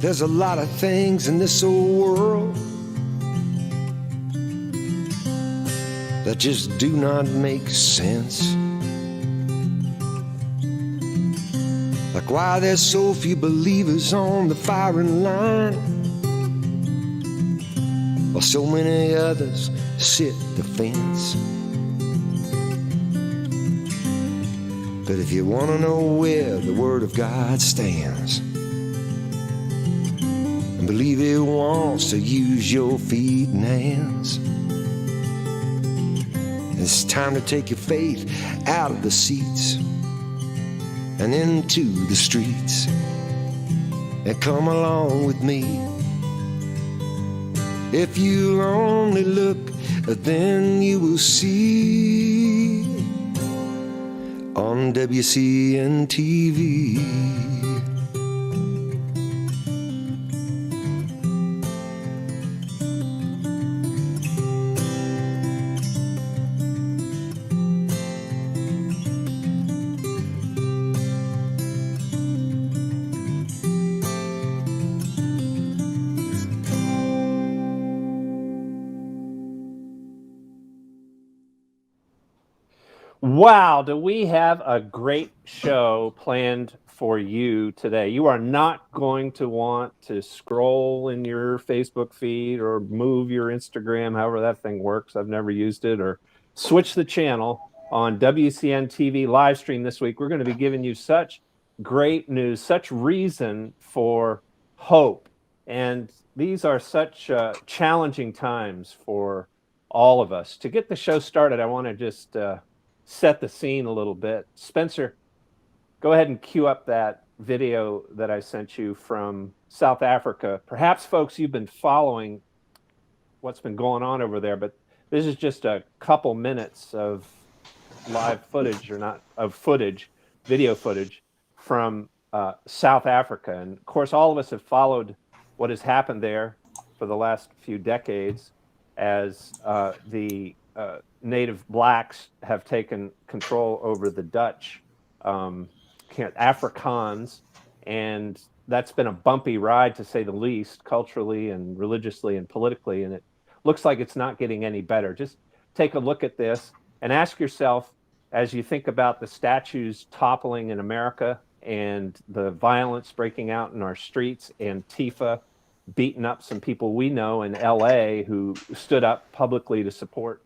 There's a lot of things in this old world that just do not make sense. Like why there's so few believers on the firing line, while so many others sit the fence. But if you want to know where the Word of God stands, and believe it wants to use your feet and hands, it's time to take your faith out of the seats and into the streets, and come along with me. If you only look, then you will see on WCN-TV. Wow, do we have a great show planned for you today. You are not going to want to scroll in your Facebook feed or move your Instagram, however that thing works. I've never used it, or switch the channel on WCN-TV live stream this week. We're going to be giving you such great news, such reason for hope. And these are such challenging times for all of us. To get the show started, I want to just set the scene a little bit. Spencer, go ahead and cue up that video that I sent you from South Africa. Perhaps, folks, you've been following what's been going on over there, but this is just a couple minutes of live footage, or not of footage, video footage from South Africa. And of course, all of us have followed what has happened there for the last few decades as the native blacks have taken control over the Dutch Afrikaans, and that's been a bumpy ride, to say the least, culturally and religiously and politically, and it looks like it's not getting any better. Just take a look at this and ask yourself, as you think about the statues toppling in America and the violence breaking out in our streets, Antifa beating up some people we know in LA who stood up publicly to support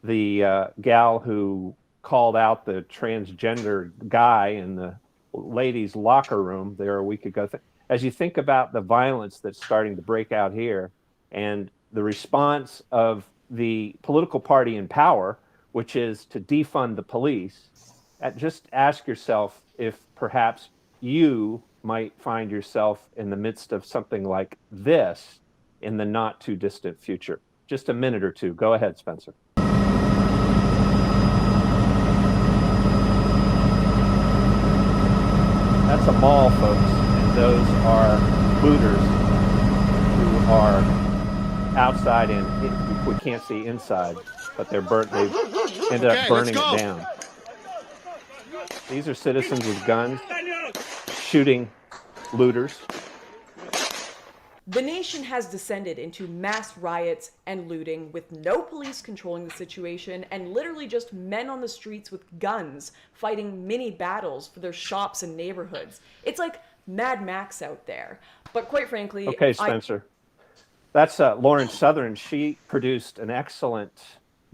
the gal who called out the transgender guy in the ladies' locker room there a week ago. As you think about the violence that's starting to break out here and the response of the political party in power, which is to defund the police, just ask yourself if perhaps you might find yourself in the midst of something like this in the not too distant future. Just a minute or two. Go ahead, Spencer. That's a mall, folks, and those are looters who are outside, and we can't see inside, but they've ended up burning it down. These are citizens with guns shooting looters. The nation has descended into mass riots and looting with no police controlling the situation, and literally just men on the streets with guns fighting mini battles for their shops and neighborhoods. It's like Mad Max out there. But quite frankly... Okay, Spencer. That's Lauren Southern. She produced an excellent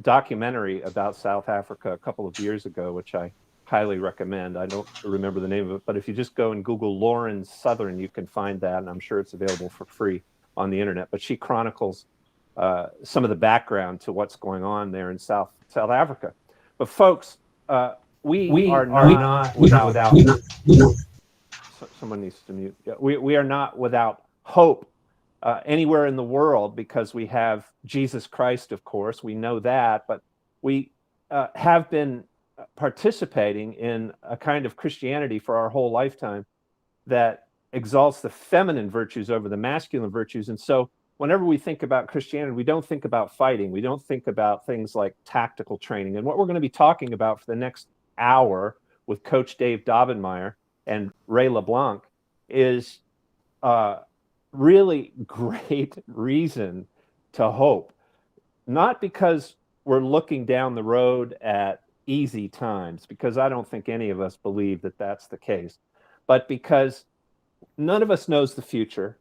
documentary about South Africa a couple of years ago, which I highly recommend. I don't remember the name of it, but if you just go and Google Lauren Southern, you can find that, and I'm sure it's available for free on the internet. But she chronicles some of the background to what's going on there in South Africa. But folks, we are not without someone needs to mute. Yeah, we are not without hope anywhere in the world, because we have Jesus Christ, of course. We know that, but we have been participating in a kind of Christianity for our whole lifetime that exalts the feminine virtues over the masculine virtues. And so whenever we think about Christianity, we don't think about fighting. We don't think about things like tactical training. And what we're going to be talking about for the next hour with Coach Dave Daubenmire and Ray LeBlanc is really great reason to hope, not because we're looking down the road at easy times, because I don't think any of us believe that that's the case, but because none of us knows the future.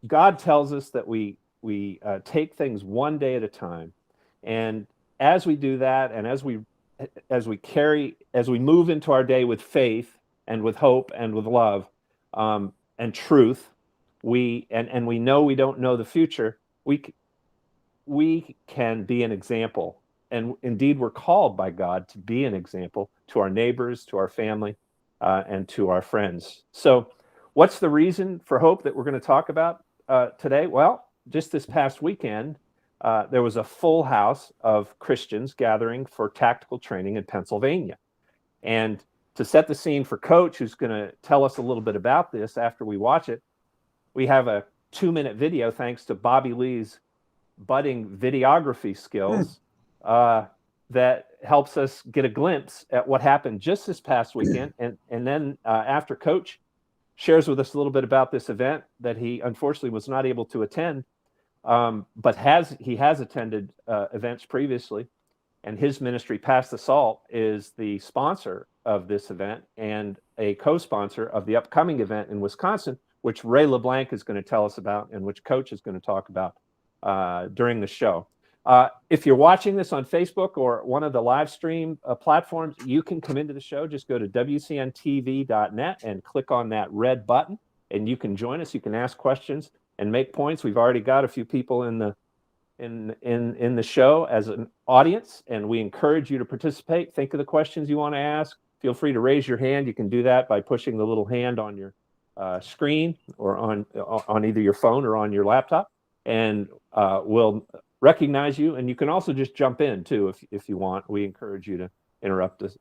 God tells us that we take things one day at a time, and as we do that, and as we move into our day with faith and with hope and with love, and truth, and we know we don't know the future. We can be an example, and indeed we're called by God to be an example to our neighbors, to our family, and to our friends. So, what's the reason for hope that we're going to talk about today? Well, just this past weekend, there was a full house of Christians gathering for tactical training in Pennsylvania. And to set the scene for Coach, who's going to tell us a little bit about this after we watch it, we have a 2-minute video thanks to Bobby Lee's budding videography skills that helps us get a glimpse at what happened just this past weekend. And then after Coach shares with us a little bit about this event that he unfortunately was not able to attend, but he has attended events previously, and his ministry, Pass the Salt, is the sponsor of this event and a co-sponsor of the upcoming event in Wisconsin, which Ray LeBlanc is going to tell us about and which Coach is going to talk about during the show. If you're watching this on Facebook or one of the live stream platforms, you can come into the show. Just go to WCN-TV.net and click on that red button, and you can join us. You can ask questions and make points. We've already got a few people in the show as an audience, and we encourage you to participate. Think of the questions you want to ask. Feel free to raise your hand. You can do that by pushing the little hand on your screen or on either your phone or on your laptop, and we'll recognize you. And you can also just jump in too if you want. We encourage you to interrupt us.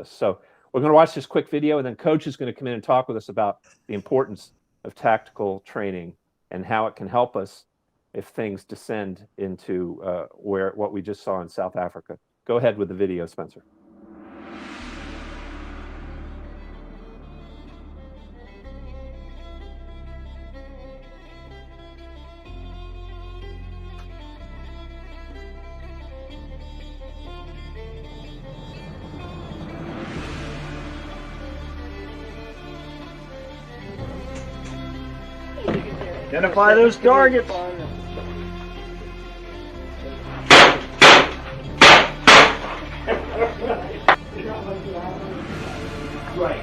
So we're going to watch this quick video, and then Coach is going to come in and talk with us about the importance of tactical training and how it can help us if things descend into what we just saw in South Africa. Go ahead with the video, Spencer. Identify those targets. Right.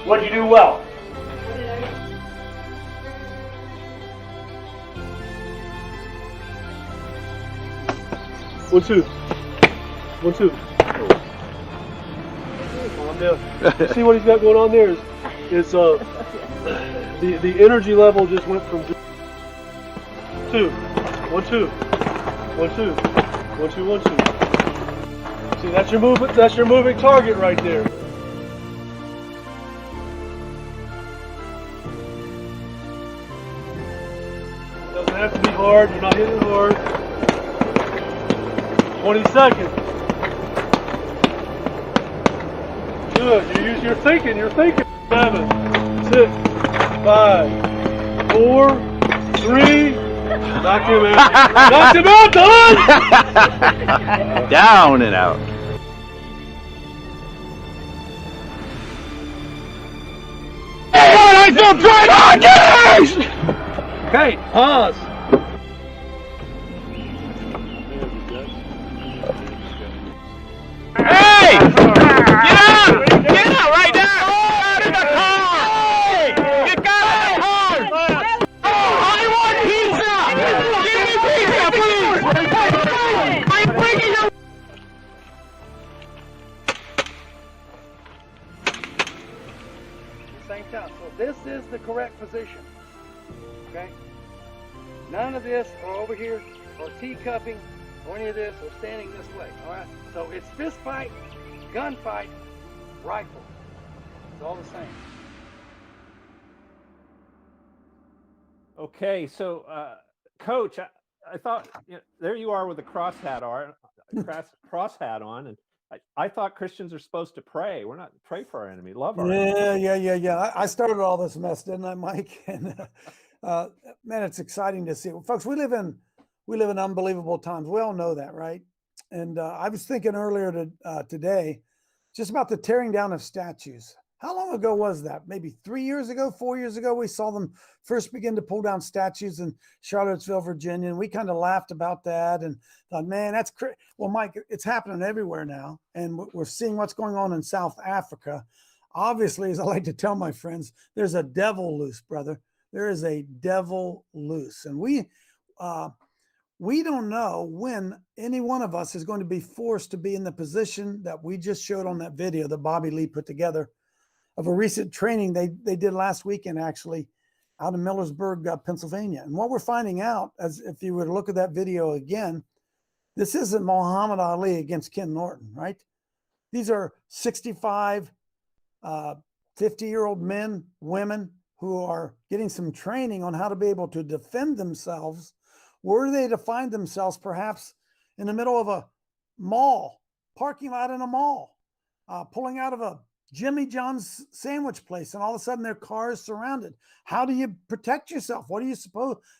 What'd you do well? One, two. One, two. Calm down. See what he's got going on there is the energy level just went from 2, 1, 2, 1, 2, 1, 2, 1, 2. See, that's your movement. That's your moving target right there. Doesn't have to be hard. You're not hitting hard. 20 seconds. Good. You're thinking. You're thinking. 7, 6, 5, 4, 3. Knocked him out. Knocked him out, Don! Down and out. I feel great on Okay, pause. Hey! Get out! Get out right now! Out in the car! Hey! Get out of the car! I want pizza! Give me pizza, please! I'm bringing you. Same time. So this is the correct position. Okay? None of this or over here or T-cupping or any of this or standing this way. Alright? So it's fist fight, gun fight, rifle. It's all the same. Okay, so Coach, I thought there you are with a cross hat on, and I thought Christians are supposed to pray. We're not pray for our enemy, love our enemy. Yeah. I started all this mess, didn't I, Mike? And man, it's exciting to see. Folks, we live in unbelievable times. We all know that, right? And I was thinking earlier today, just about the tearing down of statues. How long ago was that? Maybe 3 years ago, 4 years ago, we saw them first begin to pull down statues in Charlottesville, Virginia. And we kind of laughed about that and thought, man, that's crazy. Well, Mike, it's happening everywhere now. And we're seeing what's going on in South Africa. Obviously, as I like to tell my friends, there's a devil loose, brother. There is a devil loose. And we don't know when any one of us is going to be forced to be in the position that we just showed on that video that Bobby Lee put together of a recent training they did last weekend, actually, out in Millersburg, Pennsylvania. And what we're finding out, as if you were to look at that video again, this isn't Muhammad Ali against Ken Norton, right? These are 65, 50-year-old men, women who are getting some training on how to be able to defend themselves were they to find themselves perhaps in the middle of a mall, parking lot in a mall, pulling out of a Jimmy John's sandwich place, and all of a sudden their car is surrounded. How do you protect yourself? What are you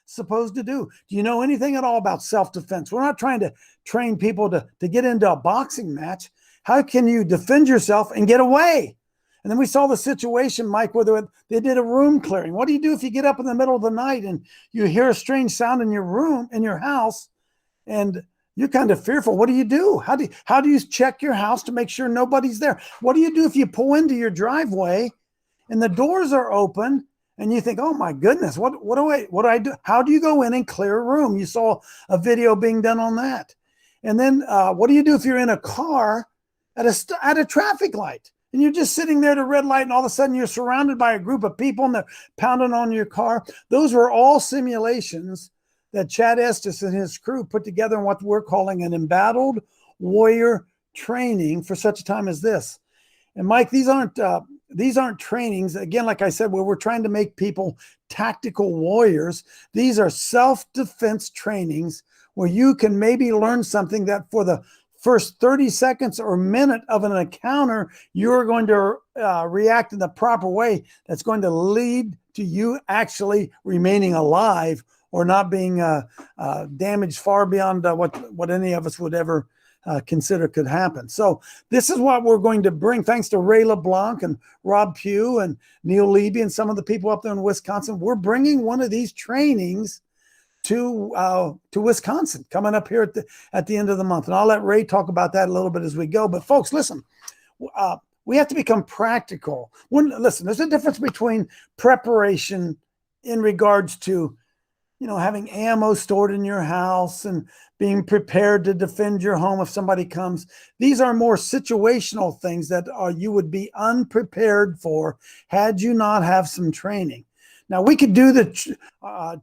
supposed to do? Do you know anything at all about self-defense? We're not trying to train people to get into a boxing match. How can you defend yourself and get away? And then we saw the situation, Mike, where they did a room clearing. What do you do if you get up in the middle of the night and you hear a strange sound in your room, in your house, and you're kind of fearful? What do you do? How do you check your house to make sure nobody's there? What do you do if you pull into your driveway and the doors are open and you think, oh my goodness, what do I do? How do you go in and clear a room? You saw a video being done on that. And then what do you do if you're in a car at a traffic light and you're just sitting there at a red light and all of a sudden you're surrounded by a group of people and they're pounding on your car? Those were all simulations that Chad Estes and his crew put together in what we're calling an embattled warrior training for such a time as this. And Mike, these aren't trainings, again, like I said, where we're trying to make people tactical warriors. These are self-defense trainings where you can maybe learn something that for the first 30 seconds or minute of an encounter, you're going to react in the proper way that's going to lead to you actually remaining alive or not being damaged far beyond what any of us would ever consider could happen. So this is what we're going to bring, thanks to Ray LeBlanc and Rob Pugh and Neil Levy and some of the people up there in Wisconsin. We're bringing one of these trainings to Wisconsin coming up here at the end of the month. And I'll let Ray talk about that a little bit as we go. But folks, listen, we have to become practical. Listen, there's a difference between preparation in regards to having ammo stored in your house and being prepared to defend your home if somebody comes. These are more situational things that you would be unprepared for had you not have some training. Now, we could do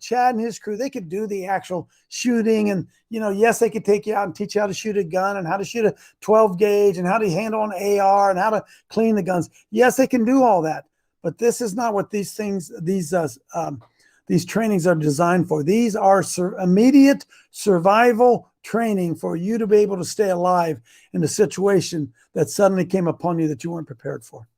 Chad and his crew, they could do the actual shooting and, yes, they could take you out and teach you how to shoot a gun and how to shoot a 12 gauge and how to handle an AR and how to clean the guns. Yes, they can do all that, but this is not what these trainings are designed for. These are immediate survival training for you to be able to stay alive in a situation that suddenly came upon you that you weren't prepared for.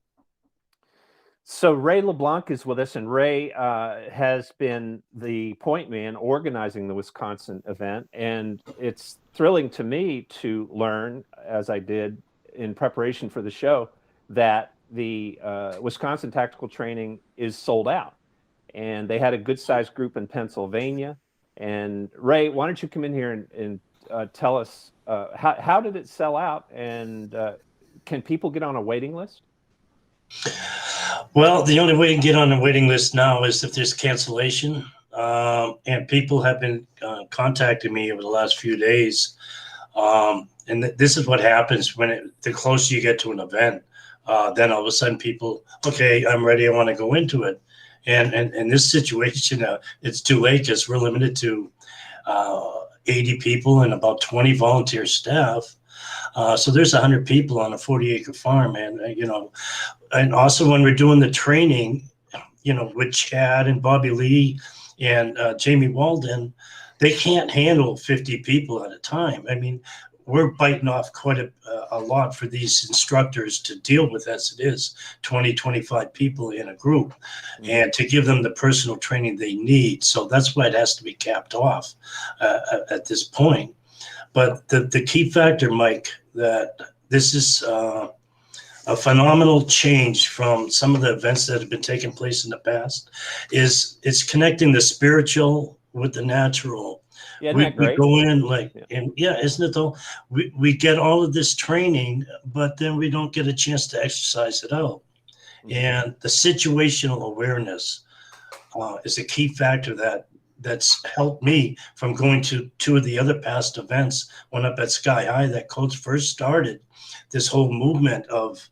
So Ray LeBlanc is with us, and Ray has been the point man organizing the Wisconsin event. And it's thrilling to me to learn, as I did in preparation for the show, that the Wisconsin tactical training is sold out. And they had a good-sized group in Pennsylvania. And Ray, why don't you come in here and tell us how did it sell out, and can people get on a waiting list? Well, the only way to get on the waiting list now is if there's cancellation. And people have been contacting me over the last few days. And this is what happens when the closer you get to an event, then all of a sudden people, okay, I'm ready, I want to go into it. And in this situation, it's too late because we're limited to 80 people and about 20 volunteer staff. So there's 100 people on a 40-acre farm, and and also when we're doing the training, with Chad and Bobby Lee and Jamie Walden, they can't handle 50 people at a time. I mean, we're biting off quite a lot for these instructors to deal with, as it is 20, 25 people in a group, and to give them the personal training they need. So that's why it has to be capped off at this point. But the key factor, Mike, that this is a phenomenal change from some of the events that have been taking place in the past, is it's connecting the spiritual with the natural. Yeah, isn't that great? We go in and isn't it though? We get all of this training, but then we don't get a chance to exercise it out. And the situational awareness is a key factor that's helped me from going to two of the other past events. One up at Sky High that Coach first started this whole movement of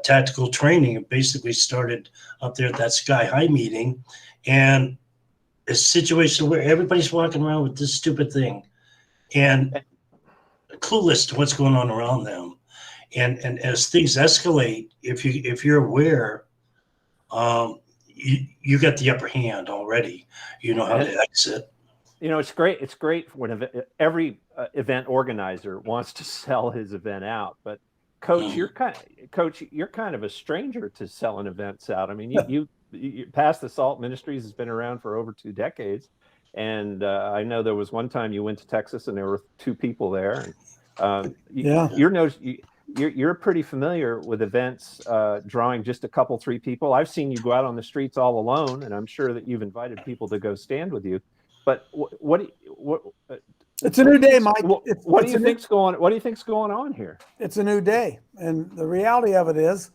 tactical training. It basically started up there at that Sky High meeting, and a situation where everybody's walking around with this stupid thing and clueless to what's going on around them. And as things escalate, if you're aware, you got the upper hand already. You know how to exit. You know, it's great. It's great when every event organizer wants to sell his event out. But Coach, you're kind of a stranger to selling events out. I mean, you Past the Salt Ministries has been around for over 2 decades, and I know there was one time you went to Texas and there were 2 people there. And, you're pretty familiar with events drawing just a couple, 3 people. I've seen you go out on the streets all alone, and I'm sure that you've invited people to go stand with you. But what it's a new day, Mike. What do you think's going on here? It's a new day, and the reality of it is,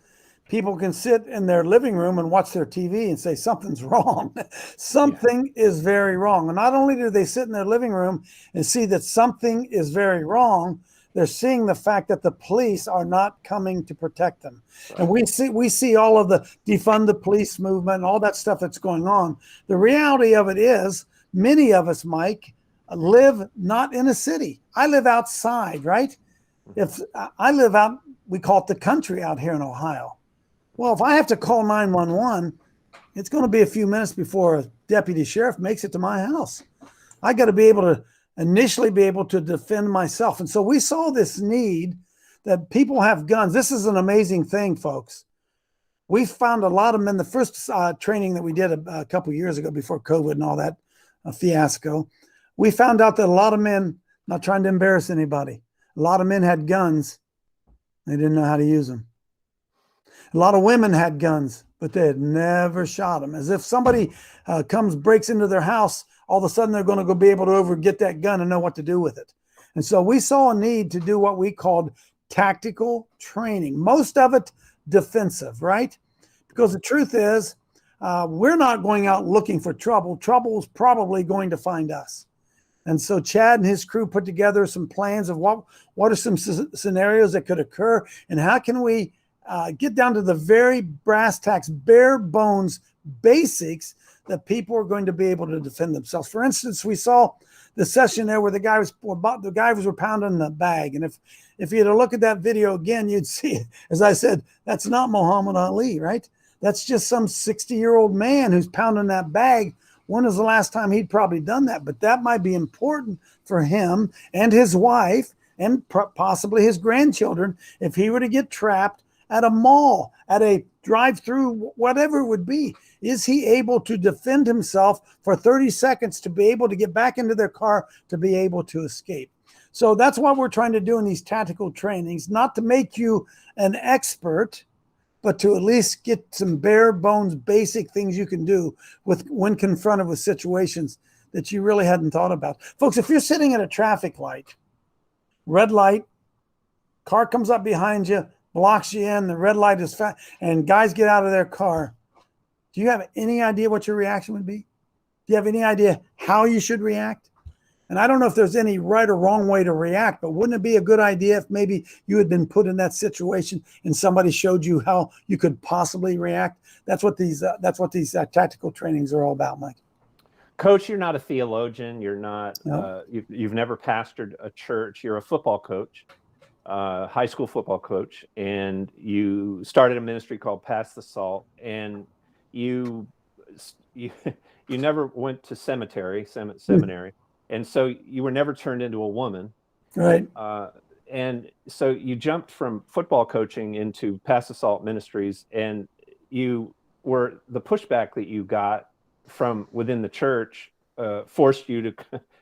people can sit in their living room and watch their TV and say something's wrong. Something is very wrong. And not only do they sit in their living room and see that something is very wrong, they're seeing the fact that the police are not coming to protect them. And we see all of the defund the police movement and all that stuff that's going on. The reality of it is, many of us, Mike, live not in a city. I live outside, right? If I live out, we call it the country out here in Ohio. Well, if I have to call 911, it's going to be a few minutes before a deputy sheriff makes it to my house. I got to be able to initially be able to defend myself. And so we saw this need that people have guns. This is an amazing thing, folks. We found a lot of men, the first training that we did a couple of years ago before COVID and all that fiasco, we found out that a lot of men, not trying to embarrass anybody, a lot of men had guns. They didn't know how to use them. A lot of women had guns, but they had never shot them. As if somebody breaks into their house, all of a sudden they're going to go be able to get that gun and know what to do with it. And so we saw a need to do what we called tactical training, most of it defensive, right? Because the truth is, we're not going out looking for trouble. Trouble is probably going to find us. And so Chad and his crew put together some plans of what are some scenarios that could occur, and how can we get down to the very brass tacks, bare bones basics that people are going to be able to defend themselves. For instance, we saw the session there where the guys were pounding the bag. And if you had to look at that video again, you'd see, as I said, that's not Muhammad Ali, right? That's just some 60-year-old man who's pounding that bag. When was the last time he'd probably done that? But that might be important for him and his wife and possibly his grandchildren if he were to get trapped at a mall, at a drive-through, whatever it would be. Is he able to defend himself for 30 seconds to be able to get back into their car to be able to escape? So that's what we're trying to do in these tactical trainings, not to make you an expert, but to at least get some bare bones, basic things you can do when confronted with situations that you really hadn't thought about. Folks, if you're sitting at a traffic light, red light, car comes up behind you, blocks you in, the red light is fast, and guys get out of their car. Do you have any idea what your reaction would be? Do you have any idea how you should react? And I don't know if there's any right or wrong way to react, but wouldn't it be a good idea if maybe you had been put in that situation and somebody showed you how you could possibly react? That's what these tactical trainings are all about, Mike. Coach, you're not a theologian. You're not. No. You've never pastored a church. You're a football coach. High school football coach, and you started a ministry called Past the Salt, and you never went to seminary, and so you were never turned into a woman, right? and so you jumped from football coaching into Pass Assault Ministries, and the pushback that you got from within the church forced you to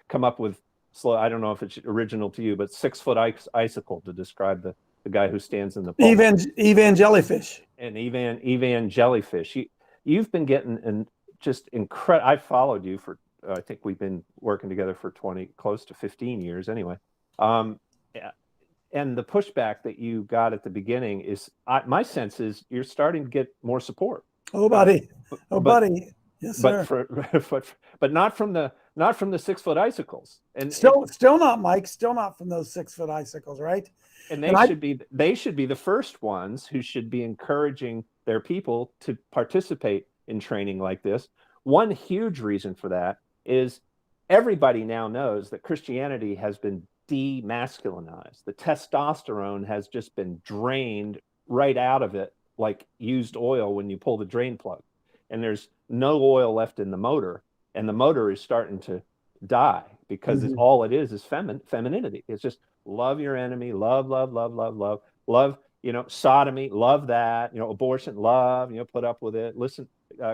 come up with, I don't know if it's original to you, but 6-foot icicle to describe the guy who stands in the pulpit. Evan jellyfish. And Evan jellyfish. You've been getting just incredible. I followed you for, I think we've been working together for close to 15 years anyway. And the pushback that you got at the beginning is, my sense is you're starting to get more support. Oh, buddy. Buddy. Yes, sir. But not from the 6-foot icicles. And still not, Mike. Still not from those 6-foot icicles, right? And they should be the first ones who should be encouraging their people to participate in training like this. One huge reason for that is everybody now knows that Christianity has been demasculinized. The testosterone has just been drained right out of it, like used oil when you pull the drain plug. And there's no oil left in the motor, and the motor is starting to die because all it is femininity. It's just love your enemy, love, sodomy, love that, abortion, love, put up with it. Listen,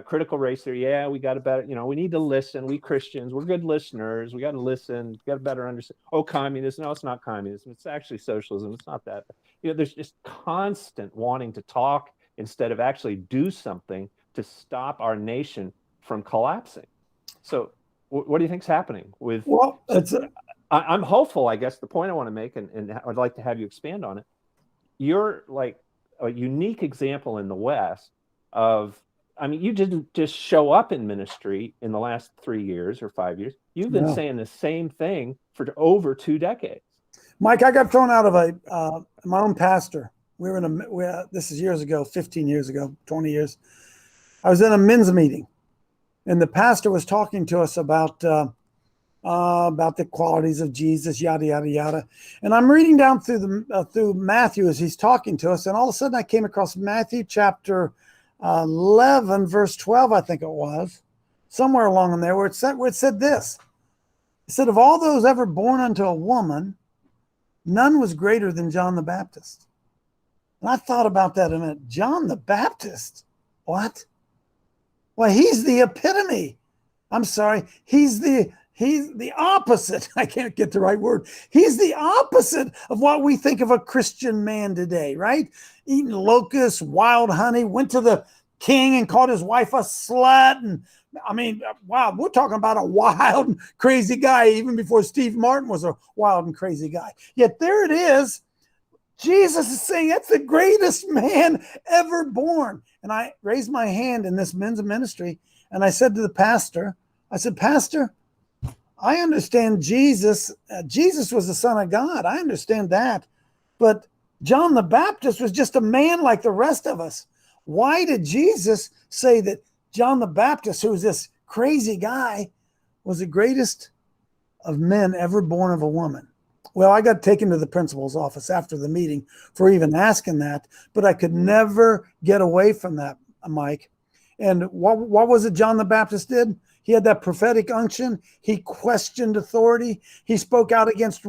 critical race theory. Yeah, we got to better, we need to listen. We Christians, we're good listeners. We got to listen, got to better understand. Oh, communism. No, it's not communism. It's actually socialism. It's not that. There's just constant wanting to talk instead of actually do something to stop our nation from collapsing. So what do you think's happening with? Well, I'm hopeful, I guess. The point I want to make, and I'd like to have you expand on it. You're like a unique example in the West of, you didn't just show up in ministry in the last 3 years or 5 years. You've been saying the same thing for over 2 decades. Mike, I got thrown out of my own pastor. We were this is years ago, 15 years ago, 20 years. I was in a men's meeting, and the pastor was talking to us about the qualities of Jesus, yada, yada, yada. And I'm reading down through Matthew as he's talking to us. And all of a sudden I came across Matthew chapter 11, verse 12, I think it was, somewhere along in there where it said this. It said, of all those ever born unto a woman, none was greater than John the Baptist. And I thought about that a minute. John the Baptist? What? Well, he's the epitome. I'm sorry. He's the opposite. I can't get the right word. He's the opposite of what we think of a Christian man today, right? Eating locusts, wild honey, went to the king and called his wife a slut. And wow, we're talking about a wild and crazy guy even before Steve Martin was a wild and crazy guy. Yet there it is. Jesus is saying that's the greatest man ever born. And I raised my hand in this men's ministry and I said to the pastor, Pastor, I understand Jesus. Jesus was the Son of God. I understand that. But John the Baptist was just a man like the rest of us. Why did Jesus say that John the Baptist, who was this crazy guy, was the greatest of men ever born of a woman? Well, I got taken to the principal's office after the meeting for even asking that, but I could never get away from that, Mike. And what was it John the Baptist did? He had that prophetic unction. He questioned authority. He spoke out against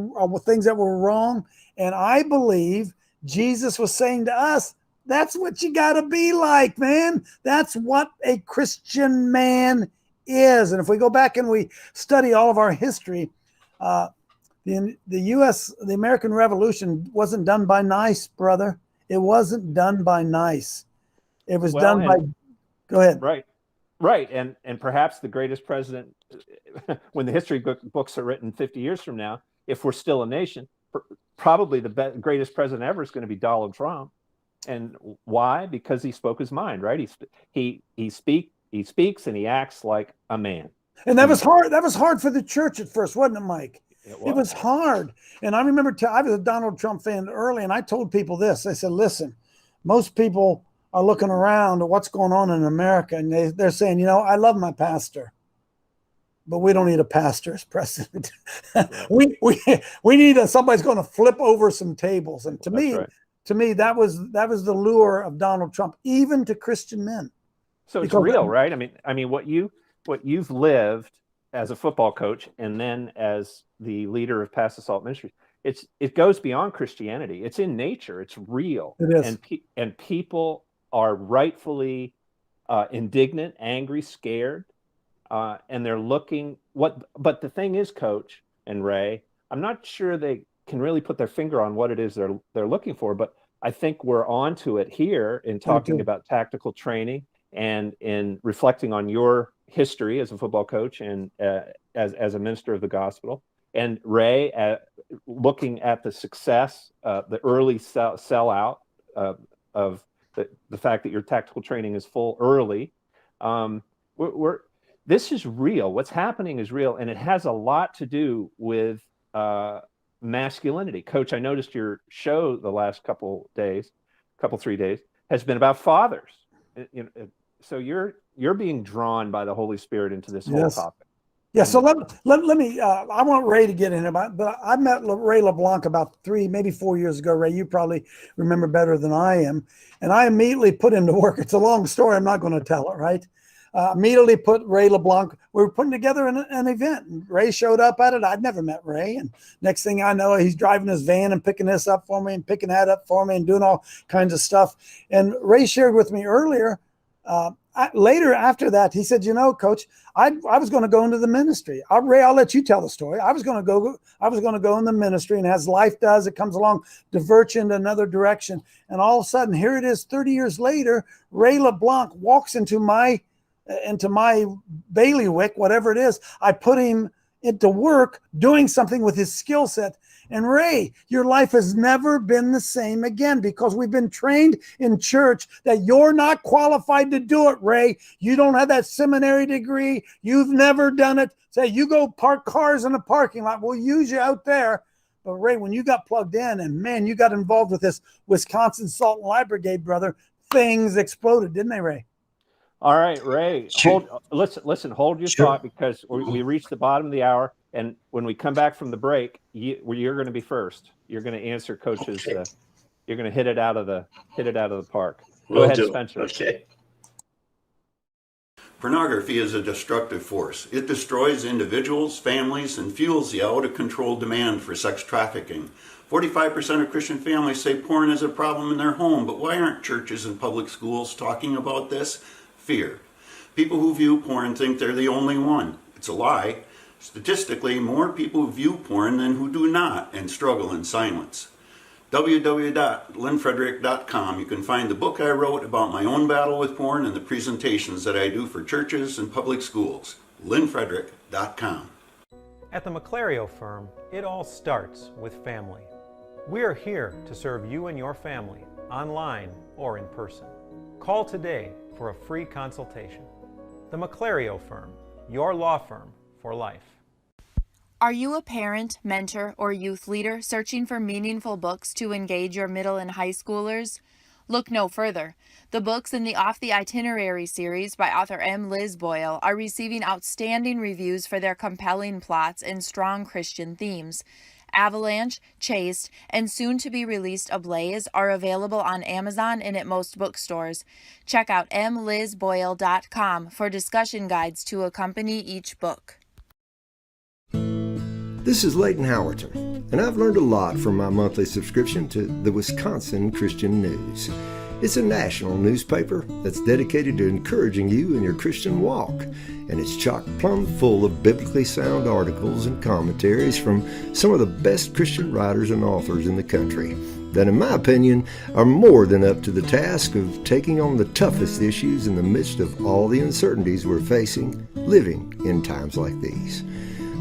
things that were wrong. And I believe Jesus was saying to us, that's what you got to be like, man. That's what a Christian man is. And if we go back and we study all of our history, the American Revolution wasn't done by nice, brother. It wasn't done by nice. It was done by, go ahead. Right. And perhaps the greatest president, when the history books are written 50 years from now, if we're still a nation, probably the greatest president ever is going to be Donald Trump. And why? Because he spoke his mind, right? He speaks and he acts like a man. And that was hard. That was hard for the church at first, wasn't it, Mike? It was hard. And I remember I was a Donald Trump fan early, and I told people this. I said, listen, most people are looking around at what's going on in America, and they're saying, I love my pastor, but we don't need a pastor as president. we need somebody's going to flip over some tables. And to me, that was the lure of Donald Trump, even to Christian men. So it's real, right? I mean, what you've lived as a football coach and then as the leader of Pass Assault Ministries, it goes beyond Christianity. It's in nature. It's real. It is. And people are rightfully indignant, angry, scared, and they're looking but the thing is, Coach and Ray, I'm not sure they can really put their finger on what it is they're looking for, but I think we're onto it here in talking about tactical training and in reflecting on your history as a football coach and as a minister of the gospel. And Ray, looking at the success, the early sellout of the fact that your tactical training is full early. This is real. What's happening is real, and it has a lot to do with masculinity. Coach, I noticed your show the last 3 days, has been about fathers. So you're being drawn by the Holy Spirit into this whole topic. Yeah, so let me, I want Ray to get in it, but I met Ray LeBlanc about 3, maybe 4 years ago. Ray, you probably remember better than I am. And I immediately put him to work. It's a long story. I'm not going to tell it, right? Immediately put Ray LeBlanc, we were putting together an event. And Ray showed up at it. I'd never met Ray. And next thing I know, he's driving his van and picking this up for me and picking that up for me and doing all kinds of stuff. And Ray shared with me earlier, later after that, he said, Coach, I was going to go into the ministry. Ray, I'll let you tell the story. I was going to go in the ministry, and as life does, it comes along, diverts you into another direction. And all of a sudden, here it is 30 years later, Ray LeBlanc walks into my bailiwick, whatever it is. I put him into work doing something with his skill set. And Ray, your life has never been the same again, because we've been trained in church that you're not qualified to do it, Ray. You don't have that seminary degree. You've never done it. Say, you go park cars in a parking lot, we'll use you out there. But Ray, when you got plugged in and man, you got involved with this Wisconsin Salt and Light Brigade, brother, things exploded, didn't they, Ray? All right, Ray, listen, hold your thought, because we reached the bottom of the hour. And when we come back from the break, you're going to be first. You're going to answer Coach's. You're going to hit it out of the park. Go ahead, Spencer. Okay. Pornography is a destructive force. It destroys individuals, families, and fuels the out-of-control demand for sex trafficking. 45% of Christian families say porn is a problem in their home, but why aren't churches and public schools talking about this? Fear. People who view porn think they're the only one. It's a lie. Statistically, more people view porn than who do not and struggle in silence. www.linfrederick.com. You can find the book I wrote about my own battle with porn and the presentations that I do for churches and public schools. linfrederick.com. At the McClario firm, it all starts with family. We are here to serve you and your family, online or in person. Call today for a free consultation. The McClario firm, your law firm for life. Are you a parent, mentor, or youth leader searching for meaningful books to engage your middle and high schoolers? Look no further. The books in the Off the Itinerary series by author M. Liz Boyle are receiving outstanding reviews for their compelling plots and strong Christian themes. Avalanche, Chaste, and soon-to-be-released Ablaze are available on Amazon and at most bookstores. Check out mlizboyle.com for discussion guides to accompany each book. This is Leighton Howerton, and I've learned a lot from my monthly subscription to the Wisconsin Christian News. It's a national newspaper that's dedicated to encouraging you in your Christian walk, and it's chock plumb full of biblically sound articles and commentaries from some of the best Christian writers and authors in the country that, in my opinion, are more than up to the task of taking on the toughest issues in the midst of all the uncertainties we're facing living in times like these.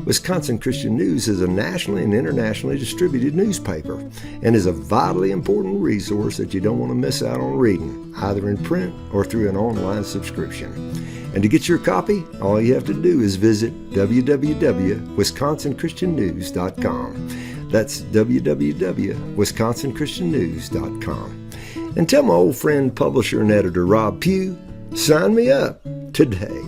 Wisconsin Christian News is a nationally and internationally distributed newspaper and is a vitally important resource that you don't want to miss out on reading, either in print or through an online subscription. And to get your copy, all you have to do is visit www.wisconsinchristiannews.com. That's www.wisconsinchristiannews.com. And tell my old friend, publisher, and editor Rob Pugh, sign me up today.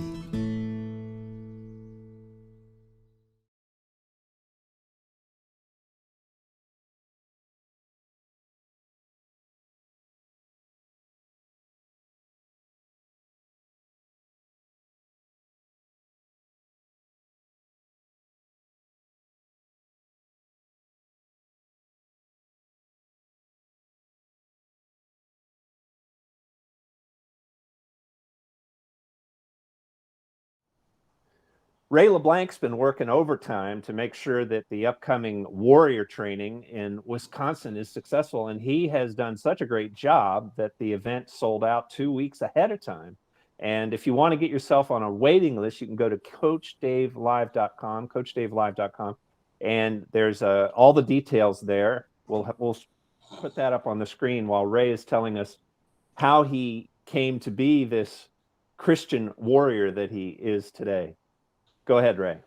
Ray LeBlanc's been working overtime to make sure that the upcoming warrior training in Wisconsin is successful. And he has done such a great job that the event sold out 2 weeks ahead of time. And if you want to get yourself on a waiting list, you can go to CoachDaveLive.com, CoachDaveLive.com. And there's all the details there. We'll put that up on the screen while Ray is telling us how he came to be this Christian warrior that he is today. Go ahead, Ray.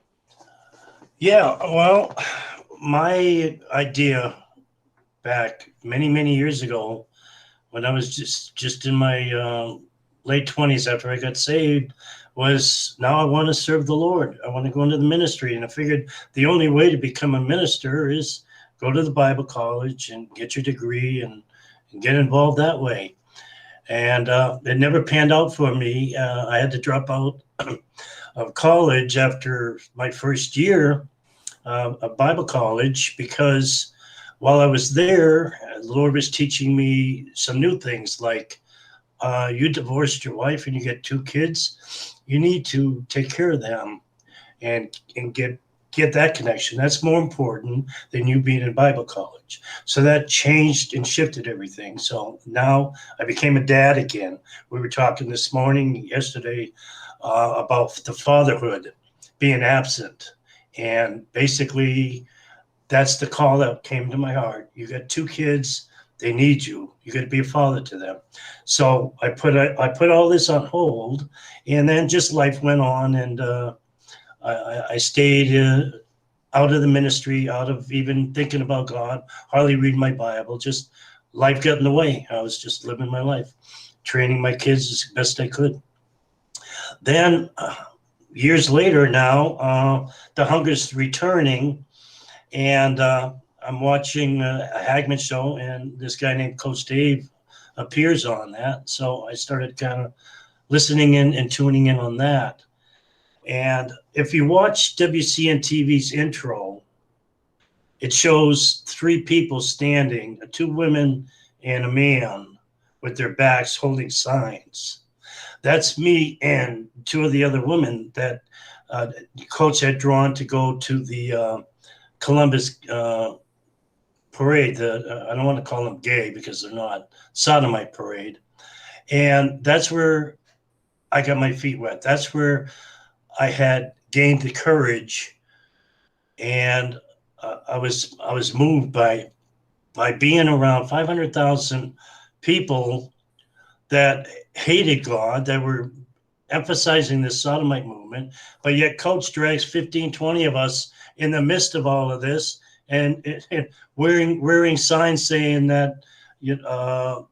Yeah, well, my idea back many, many years ago, when I was just in my late 20s after I got saved, was now I want to serve the Lord. I want to go into the ministry. And I figured the only way to become a minister is go to the Bible college and get your degree and get involved that way. And it never panned out for me. I had to drop out of college after my first year of Bible college, because while I was there, the Lord was teaching me some new things, like you divorced your wife and you get 2 kids, you need to take care of them and get that connection. That's more important than you being in Bible college. So that changed and shifted everything. So now I became a dad again. We were talking yesterday, about the fatherhood being absent. And basically that's the call that came to my heart. You got 2 kids, they need you. You got to be a father to them. So I put all this on hold, and then just life went on, and I stayed out of the ministry, out of even thinking about God, hardly read my Bible, just life got in the way. I was just living my life, training my kids as best I could. Then years later now, the hunger's returning, and I'm watching a Hagman show, and this guy named Coach Dave appears on that. So I started kind of listening in and tuning in on that. And if you watch WCN-TV's intro, it shows 3 people standing, 2 women and a man with their backs holding signs. That's me and 2 of the other women that Coach had drawn to go to the Columbus parade. I don't want to call them gay because they're not, sodomite parade. And that's where I got my feet wet. That's where I had gained the courage, and I was moved by being around 500,000 people that hated God, that were emphasizing the sodomite movement, but yet Coach drags 15, 20 of us in the midst of all of this, and wearing signs saying that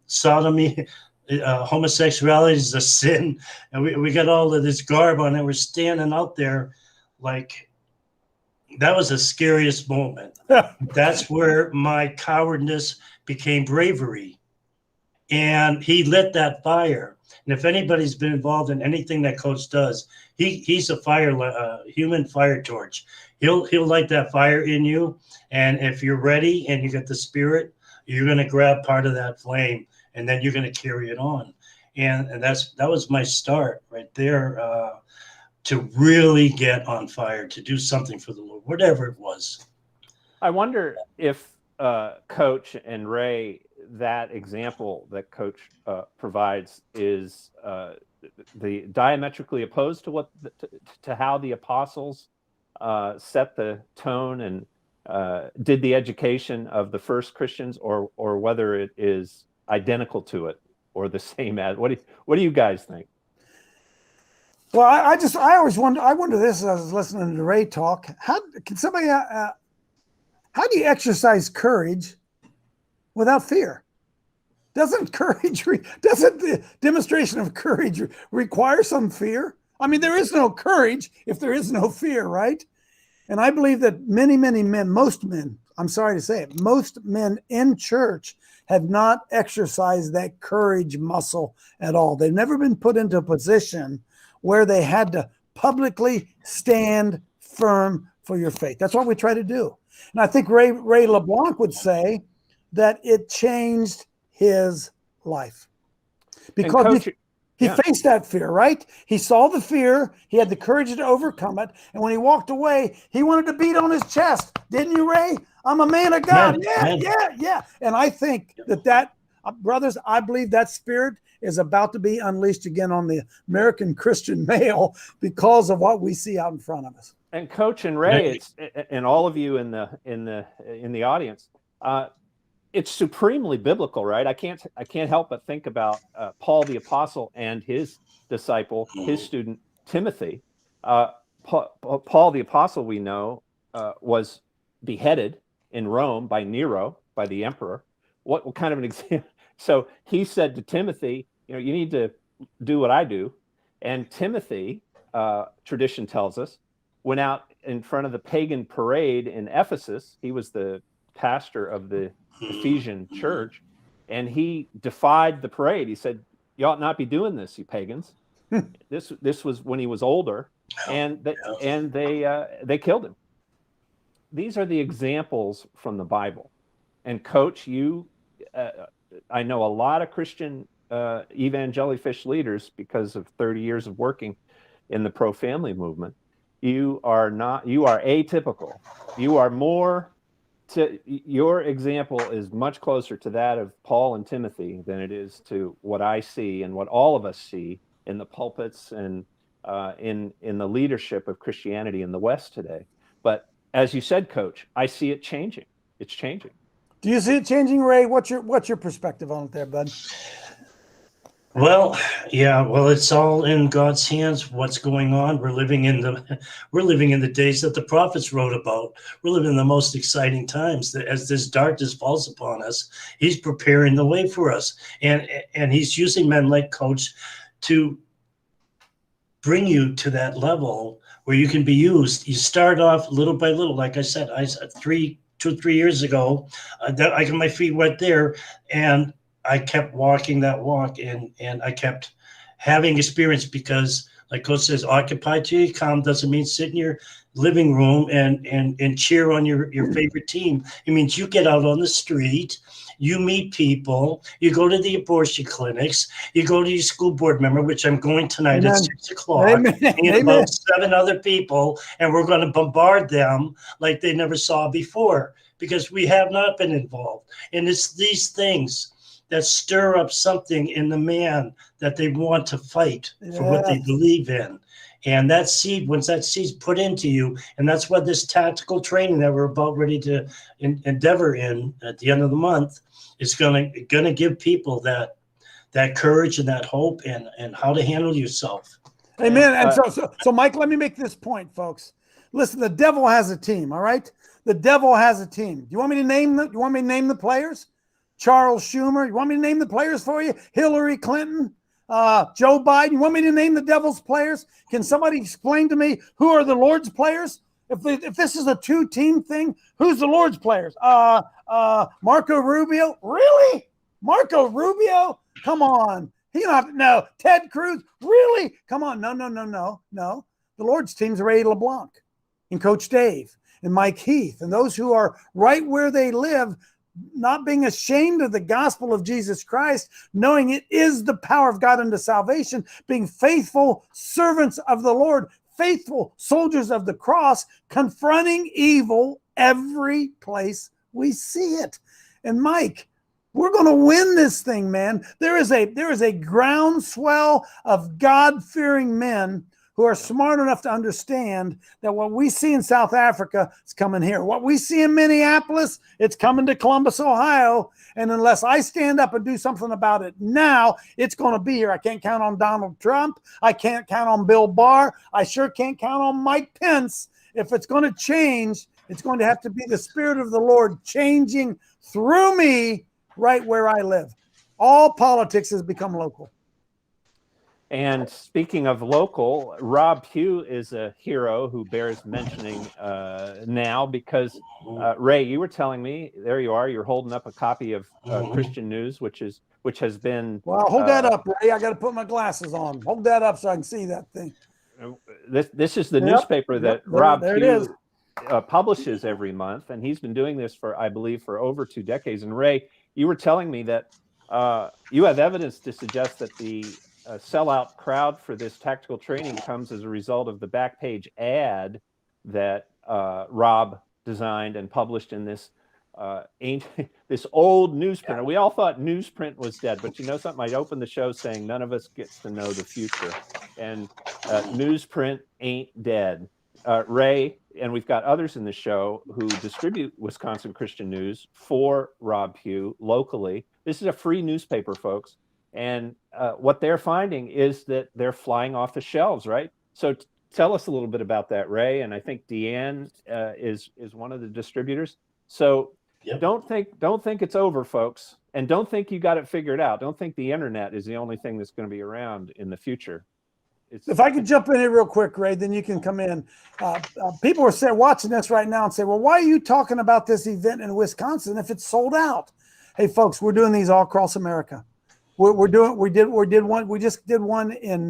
sodomy, homosexuality is a sin, and we got all of this garb on, and we're standing out there like that was the scariest moment. That's where my cowardness became bravery, and he lit that fire. And if anybody's been involved in anything that Coach does, he's a human fire torch. He'll light that fire in you, and if you're ready and you got the spirit, you're going to grab part of that flame, and then you're going to carry it on. And that was my start right there, to really get on fire, to do something for the Lord, whatever it was. I wonder if Coach and Ray, that example that Coach provides is the diametrically opposed to to how the apostles set the tone and did the education of the first Christians, or whether it is identical to it or the same as. What do you guys think? Well, I always wonder this as I was listening to Ray talk. How can somebody? How do you exercise courage without fear? Doesn't the demonstration of courage require some fear? I mean, there is no courage if there is no fear, right? And I believe that many men, most men, I'm sorry to say it, most men in church have not exercised that courage muscle at all. They've never been put into a position where they had to publicly stand firm for your faith. That's what we try to do. And I think Ray LeBlanc would say that it changed his life. Because He faced that fear, right? He saw the fear. He had the courage to overcome it. And when he walked away, he wanted to beat on his chest. Didn't you, Ray? I'm a man of God. Yeah. And I think that brothers, I believe that spirit is about to be unleashed again on the American Christian male because of what we see out in front of us. And Coach and Ray, and all of you in the audience, it's supremely biblical, right? I can't help but think about Paul the Apostle and his disciple, his student Timothy. Paul the Apostle, we know, was beheaded in Rome by Nero, by the emperor. What kind of an example? So he said to Timothy, you need to do what I do. And Timothy, tradition tells us, went out in front of the pagan parade in Ephesus. He was the pastor of the Ephesian church, and he defied the parade. He said, "You ought not be doing this, you pagans." This was when he was older, and they killed him. These are the examples from the Bible. And Coach, I know a lot of Christian evangelifish leaders because of 30 years of working in the pro-family movement. You are atypical. You are more. Your example is much closer to that of Paul and Timothy than it is to what I see and what all of us see in the pulpits and in the leadership of Christianity in the West today. But as you said, Coach, I see it changing. It's changing. Do you see it changing, Ray? What's your perspective on it there, bud? Well, it's all in God's hands. What's going on? We're living in the days that the prophets wrote about. We're living in the most exciting times. As this darkness falls upon us, He's preparing the way for us, and He's using men like Coach to bring you to that level where you can be used. You start off little by little, like I said. 2 or 3 years ago, I got my feet wet there, and I kept walking that walk, and I kept having experience because, like Coach says, occupy till you come doesn't mean sit in your living room and cheer on your favorite team. It means you get out on the street, you meet people, you go to the abortion clinics, you go to your school board member, which I'm going tonight at 6 o'clock, and about 7 other people, and we're going to bombard them like they never saw before because we have not been involved. And it's these things that stir up something in the man that they want to fight for what they believe in. And that seed, once that seed's put into you, and that's what this tactical training that we're about ready to endeavor in at the end of the month is gonna give people that courage and that hope and how to handle yourself. Amen. And so Mike, let me make this point, folks. Listen, the devil has a team, all right? The devil has a team. You want me to name the players? Charles Schumer. You want me to name the players for you? Hillary Clinton, Joe Biden. You want me to name the devil's players? Can somebody explain to me who are the Lord's players? If this is a 2-team thing, who's the Lord's players? Marco Rubio. Really? Marco Rubio? Come on. No. Ted Cruz. Really? Come on. No. The Lord's team's Ray LeBlanc and Coach Dave and Mike Heath and those who are right where they live, not being ashamed of the gospel of Jesus Christ, knowing it is the power of God unto salvation, being faithful servants of the Lord, faithful soldiers of the cross, confronting evil every place we see it. And Mike, we're going to win this thing, man. There is a groundswell of God-fearing men who are smart enough to understand that what we see in South Africa is coming here. What we see in Minneapolis, it's coming to Columbus, Ohio. And unless I stand up and do something about it now, it's going to be here. I can't count on Donald Trump. I can't count on Bill Barr. I sure can't count on Mike Pence. If it's going to change, it's going to have to be the Spirit of the Lord changing through me right where I live. All politics has become local. And speaking of local, Rob Pugh is a hero who bears mentioning now because, Ray, you were telling me, there you are, you're holding up a copy of Christian News, which has been... Well, hold that up, Ray. I got to put my glasses on. Hold that up so I can see that thing. This is the newspaper that Rob Pugh publishes every month, and he's been doing this for, I believe, for over 2 decades. And Ray, you were telling me that you have evidence to suggest that the sellout crowd for this tactical training comes as a result of the back page ad that Rob designed and published in this this old newsprint. We all thought newsprint was dead, but you know something? I opened the show saying none of us gets to know the future, and newsprint ain't dead. Ray, and we've got others in the show who distribute Wisconsin Christian News for Rob Pugh locally. This is a free newspaper, folks. And what they're finding is that they're flying off the shelves, right? So tell us a little bit about that, Ray. And I think Deanne is one of the distributors. So don't think it's over, folks. And don't think you got it figured out. Don't think the internet is the only thing that's going to be around in the future. If I could jump in here real quick, Ray, then you can come in. People are watching this right now and say, well, why are you talking about this event in Wisconsin if it's sold out? Hey, folks, we're doing these all across America. We just did one in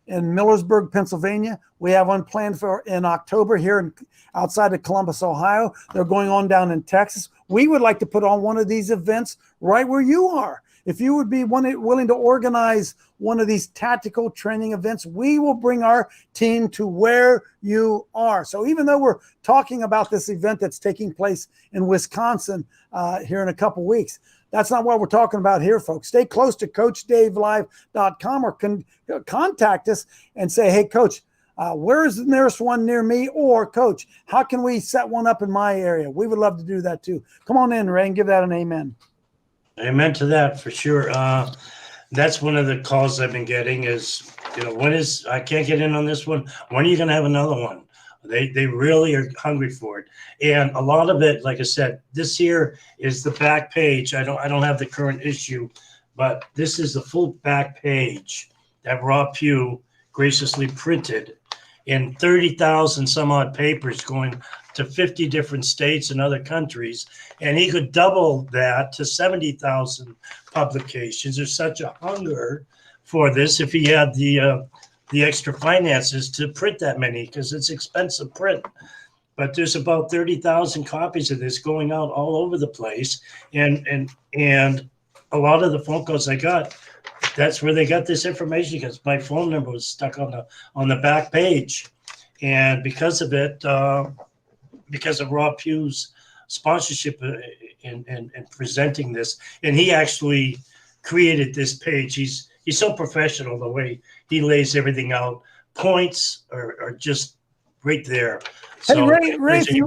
Millersburg, Pennsylvania. We have one planned for in October here outside of Columbus, Ohio. They're going on down in Texas. We would like to put on one of these events right where you are. If you would be willing to organize one of these tactical training events, we will bring our team to where you are. So even though we're talking about this event that's taking place in Wisconsin here in a couple weeks, that's not what we're talking about here, folks. Stay close to CoachDaveLive.com or contact us and say, hey, Coach, where is the nearest one near me? Or, Coach, how can we set one up in my area? We would love to do that too. Come on in, Ray, and give that an amen. Amen to that for sure. That's one of the calls I've been getting is, I can't get in on this one. When are you going to have another one? They really are hungry for it. And a lot of it, like I said, this here is the back page. I don't have the current issue, but this is the full back page that Rob Pugh graciously printed in 30,000 some odd papers going to 50 different states and other countries. And he could double that to 70,000 publications. There's such a hunger for this if he had the extra finances to print that many, because it's expensive print. But there's about 30,000 copies of this going out all over the place. And a lot of the phone calls I got, that's where they got this information, because my phone number was stuck on the back page. And because of it, because of Rob Pugh's sponsorship and presenting this, and he actually created this page. He's so professional the way he lays everything out. Points are just right there. So, hey, Ray, if you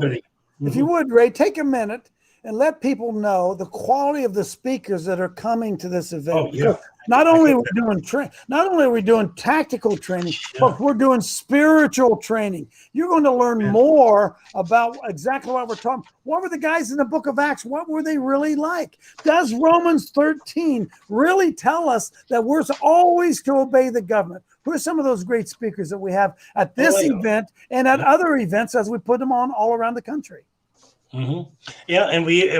would, Ray, take a minute and let people know the quality of the speakers that are coming to this event. Oh, yeah. Not only are we doing tactical training, but we're doing spiritual training. You're going to learn more about exactly what we're talking. What were the guys in the book of Acts? What were they really like? Does Romans 13 really tell us that we're always to obey the government? Who are some of those great speakers that we have at this event and at other events as we put them on all around the country? Mm-hmm. Yeah, and we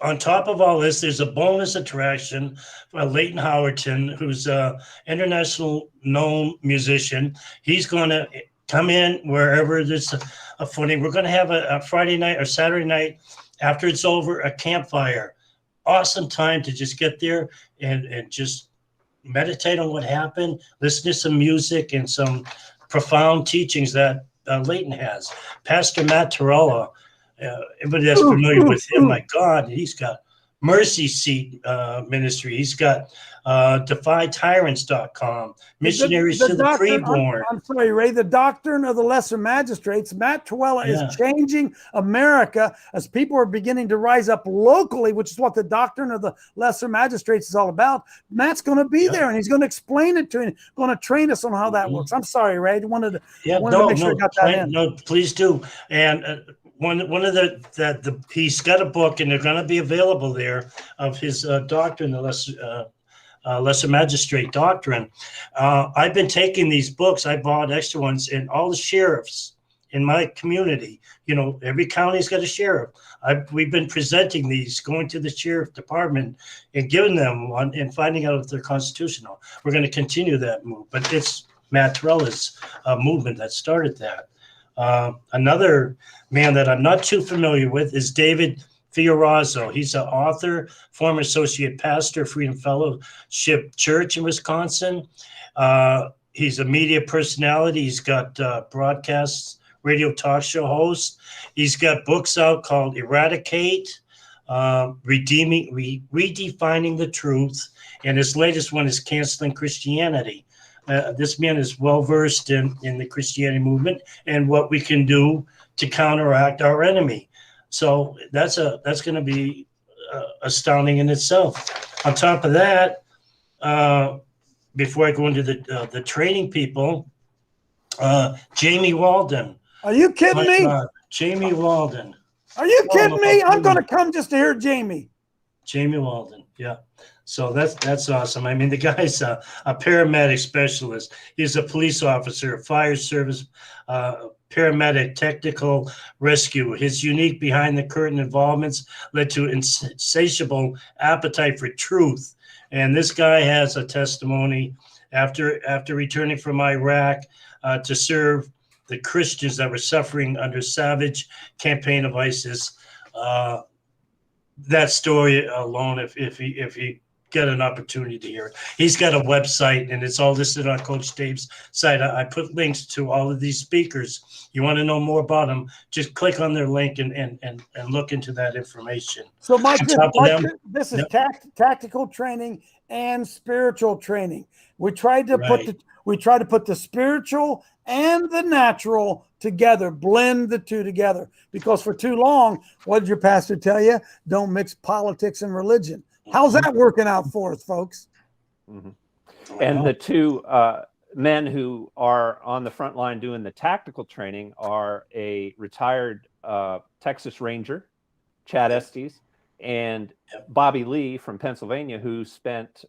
on top of all this, there's a bonus attraction for Leighton Howerton, who's an international known musician. He's going to come in wherever there's a footing. We're going to have a Friday night or Saturday night after it's over, a campfire. Awesome time to just get there and just meditate on what happened, listen to some music and some profound teachings that Leighton has. Pastor Matt Torella, everybody that's familiar with him, my God, he's got Mercy Seat Ministry. He's got DefyTyrants.com, Missionaries to the Preborn. I'm sorry, Ray. The Doctrine of the Lesser Magistrates. Matt Torella is changing America as people are beginning to rise up locally, which is what the Doctrine of the Lesser Magistrates is all about. Matt's going to be there, and he's going to explain it to him, going to train us on how that works. I'm sorry, Ray. I wanted to make sure I got that in. No, please do. And one of the he's got a book, and they're going to be available there, of his doctrine, the lesser magistrate doctrine. I've been taking these books. I bought extra ones, and all the sheriffs in my community, every county's got a sheriff. We've been presenting these, going to the sheriff department and giving them one and finding out if they're constitutional. We're going to continue that move, but it's Matt Torella's movement that started that. Another man that I'm not too familiar with is David Fiorazzo. He's an author, former associate pastor, Freedom Fellowship Church in Wisconsin. He's a media personality. He's got broadcasts, radio talk show host. He's got books out called Eradicate, Redefining the Truth. And his latest one is Canceling Christianity. This man is well-versed in the Christianity movement and what we can do to counteract our enemy. So that's going to be astounding in itself. On top of that, before I go into the training people, Jamie Walden. Are you kidding me? Jamie Walden. Are you kidding me? I'm going to come just to hear Jamie. Jamie Walden, yeah. So that's awesome. I mean, the guy's a paramedic specialist. He's a police officer, a fire service paramedic, technical rescue. His unique behind-the-curtain involvements led to insatiable appetite for truth. And this guy has a testimony after returning from Iraq to serve the Christians that were suffering under savage campaign of ISIS. That story alone, if he get an opportunity to hear it. He's got a website, and it's all listed on Coach Dave's site. I put links to all of these speakers. You want to know more about them, just click on their link and look into that information. So, Mike, this is tactical training and spiritual training. We tried to put the spiritual and the natural together, blend the two together, because for too long, what did your pastor tell you? Don't mix politics and religion. How's that working out for us, folks? Mm-hmm. And the two men who are on the front line doing the tactical training are a retired Texas Ranger, Chad Estes, and Bobby Lee from Pennsylvania, who spent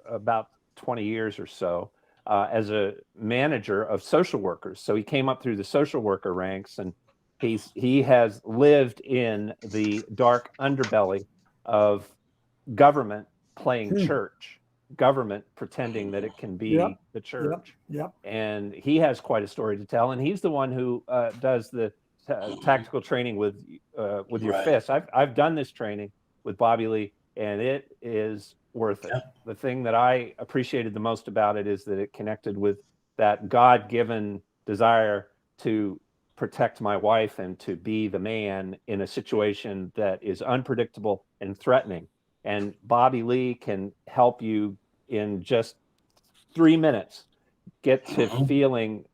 about 20 years or so as a manager of social workers. So he came up through the social worker ranks, and he has lived in the dark underbelly of government playing church, government pretending that it can be the church. And he has quite a story to tell. And he's the one who does the tactical training with your fists. I've done this training with Bobby Lee, and it is worth it. The thing that I appreciated the most about it is that it connected with that God-given desire to protect my wife and to be the man in a situation that is unpredictable and threatening. And Bobby Lee can help you in just 3 minutes get to feeling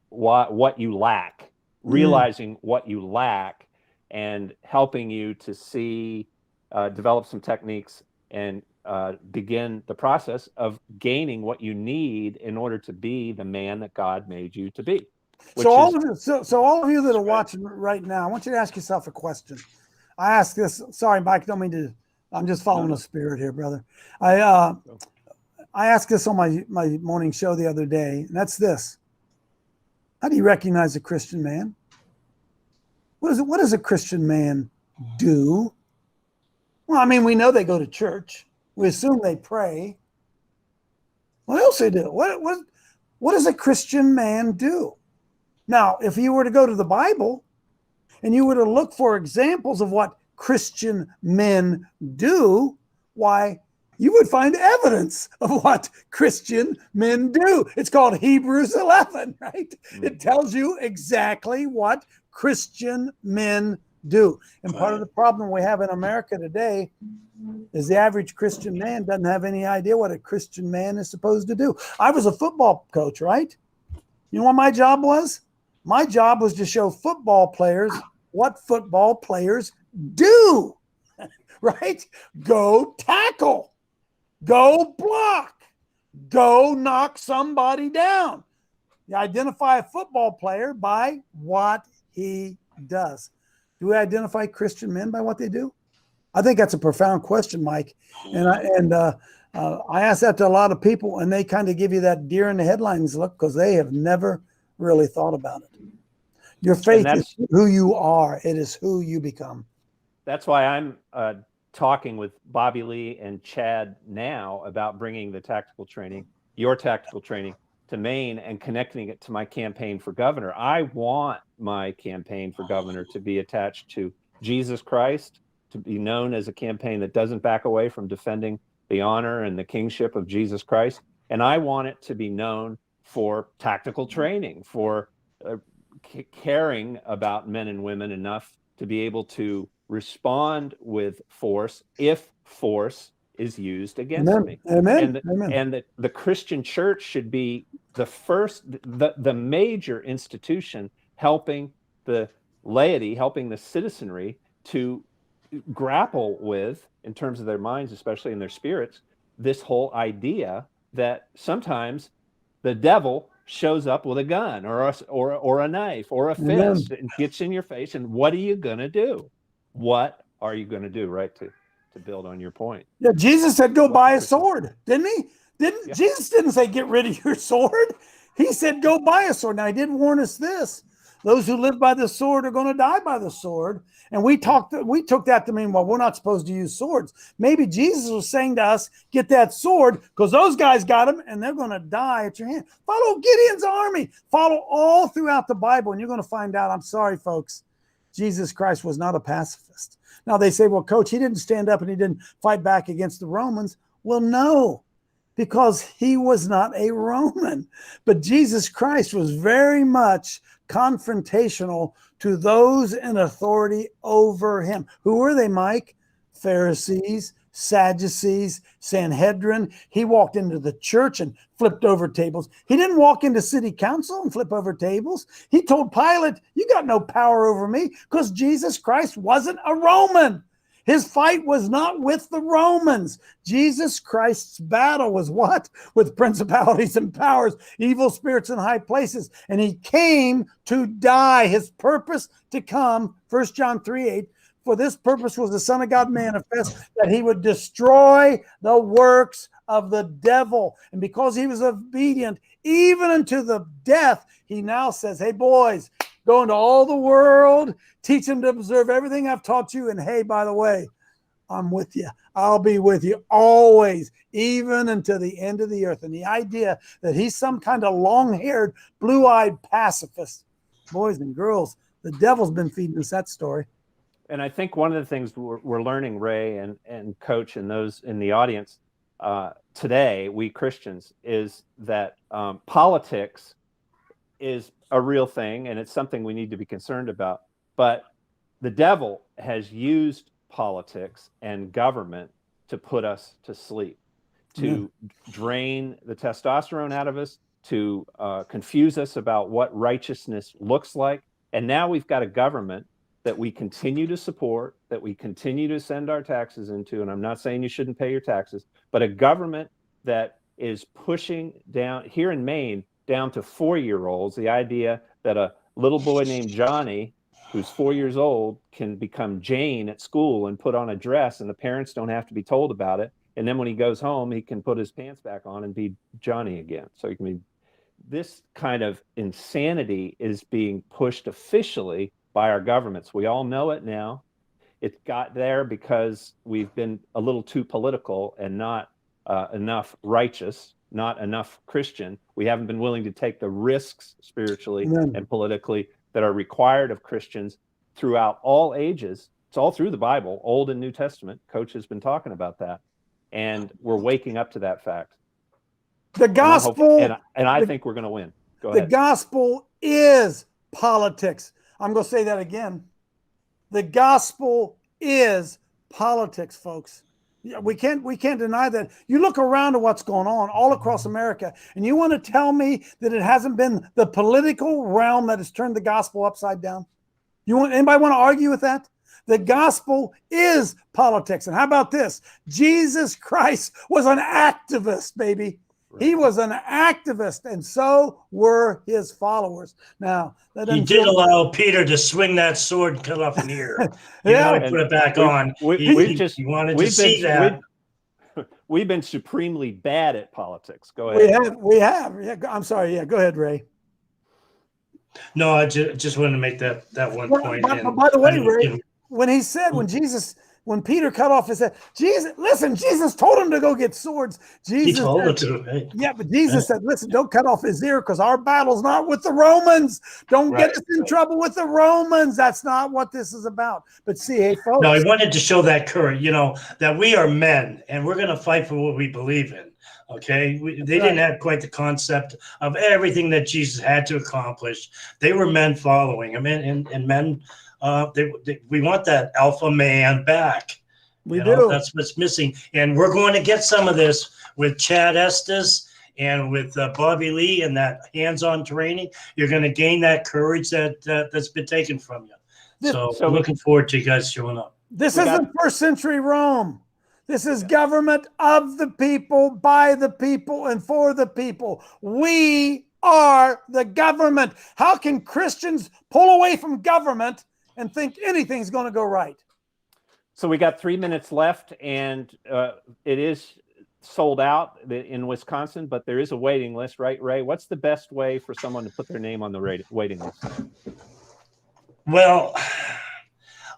what you lack, realizing what you lack, and helping you to see, develop some techniques and begin the process of gaining what you need in order to be the man that God made you to be. So all of you that are watching right now, I want you to ask yourself a question. I ask this. Sorry, Mike, don't mean to. I'm just following the spirit here, brother. I asked this on my morning show the other day, and that's this: how do you recognize a Christian man? What does a Christian man do? Well, I mean, we know they go to church. We assume they pray. What else they do? What does a Christian man do? Now, if you were to go to the Bible and you were to look for examples of what Christian men do, why, you would find evidence of what Christian men do. It's called Hebrews 11, right? It tells you exactly what Christian men do. And part of the problem we have in America today is the average Christian man doesn't have any idea what a Christian man is supposed to do. I was a football coach, right? You know what my job was? My job was to show football players what football players do, right? Go tackle, go block, go knock somebody down. You identify a football player by what he does. Do we identify Christian men by what they do? I think that's a profound question, Mike. And I ask that to a lot of people, and they kind of give you that deer in the headlines look because they have never really thought about it. Your faith is who you are. It is who you become. That's why I'm talking with Bobby Lee and Chad now about bringing the tactical training, your tactical training, to Maine and connecting it to my campaign for governor. I want my campaign for governor to be attached to Jesus Christ, to be known as a campaign that doesn't back away from defending the honor and the kingship of Jesus Christ. And I want it to be known for tactical training, for caring about men and women enough to be able to respond with force if force is used against me. Amen. And that the Christian church should be the first, the major institution helping the laity, helping the citizenry to grapple with, in terms of their minds, especially in their spirits, this whole idea that sometimes the devil shows up with a gun or a knife or a fist and gets in your face. And what are you going to do? What are you going to do, right? To build on your point. Yeah, Jesus said, go buy a sword, didn't he? Jesus didn't say, get rid of your sword. He said, go buy a sword. Now, he did warn us this. Those who live by the sword are going to die by the sword. And we took that to mean, well, we're not supposed to use swords. Maybe Jesus was saying to us, get that sword, because those guys got them and they're going to die at your hand. Follow Gideon's army. Follow all throughout the Bible, and you're going to find out, I'm sorry, folks, Jesus Christ was not a pacifist. Now they say, well, coach, he didn't stand up and he didn't fight back against the Romans. Well, no, because he was not a Roman. But Jesus Christ was very much confrontational to those in authority over him. Who were they, Mike? Pharisees, Sadducees, Sanhedrin. He walked into the church and flipped over tables. He didn't walk into city council and flip over tables. He told Pilate, you got no power over me, because Jesus Christ wasn't a Roman. His fight was not with the Romans. Jesus Christ's battle was what? With principalities and powers, evil spirits in high places. And he came to die. His purpose to come, 1 John 3:8, for this purpose was the Son of God manifest, that he would destroy the works of the devil. And because he was obedient even unto the death, he now says, hey, boys, go into all the world, teach them to observe everything I've taught you. And hey, by the way, I'm with you. I'll be with you always, even until the end of the earth. And the idea that he's some kind of long-haired, blue-eyed pacifist, boys and girls, the devil's been feeding us that story. And I think one of the things we're learning, Ray and Coach and those in the audience today, we Christians, is that politics is a real thing, and it's something we need to be concerned about. But the devil has used politics and government to put us to sleep, to drain the testosterone out of us, to confuse us about what righteousness looks like. And now we've got a government that we continue to support, that we continue to send our taxes into. And I'm not saying you shouldn't pay your taxes, but a government that is pushing down, here in Maine, down to 4-year-olds, the idea that a little boy named Johnny, who's 4 years old, can become Jane at school and put on a dress, and the parents don't have to be told about it. And then when he goes home, he can put his pants back on and be Johnny again. So he can be. This kind of insanity is being pushed officially by our governments. We all know it now. It got there because we've been a little too political and not enough righteous, not enough Christian. We haven't been willing to take the risks spiritually and politically that are required of Christians throughout all ages. It's all through the Bible, Old and New Testament. Coach has been talking about that. And we're waking up to that fact. The gospel. And I think we're going to win. Go ahead. The gospel is politics. I'm going to say that again. The gospel is politics, folks. Yeah, we can't deny that. You look around at what's going on all across America, and you want to tell me that it hasn't been the political realm that has turned the gospel upside down? Anybody want to argue with that? The gospel is politics. And how about this? Jesus Christ was an activist, baby. Right. He was an activist, and so were his followers. Now, he did allow Peter to swing that sword and cut off an ear. Yeah, put it back on. He wanted to see that. We've been supremely bad at politics. Go ahead. We have. Yeah, I'm sorry. Yeah, go ahead, Ray. No, I just wanted to make that one point. By the way, Ray, when Jesus when Peter cut off his head, Jesus told him to go get swords. He told him to, right? Yeah, but Jesus said, listen, don't cut off his ear because our battle's not with the Romans. Don't get us in trouble with the Romans. That's not what this is about. But see, hey, folks. No, he wanted to show that courage, that we are men and we're going to fight for what we believe in. Okay. They didn't have quite the concept of everything that Jesus had to accomplish. They were men following him, and men, we want that alpha man back. We do. That's what's missing. And we're going to get some of this with Chad Estes and with Bobby Lee and that hands-on training. You're going to gain that courage that's been taken from you. So I'm looking forward to you guys showing up. This isn't first century Rome. This is government of the people, by the people, and for the people. We are the government. How can Christians pull away from government and think anything's going to go right? So we got 3 minutes left, and it is sold out in Wisconsin, but there is a waiting list, right, Ray? What's the best way for someone to put their name on the waiting list? Well,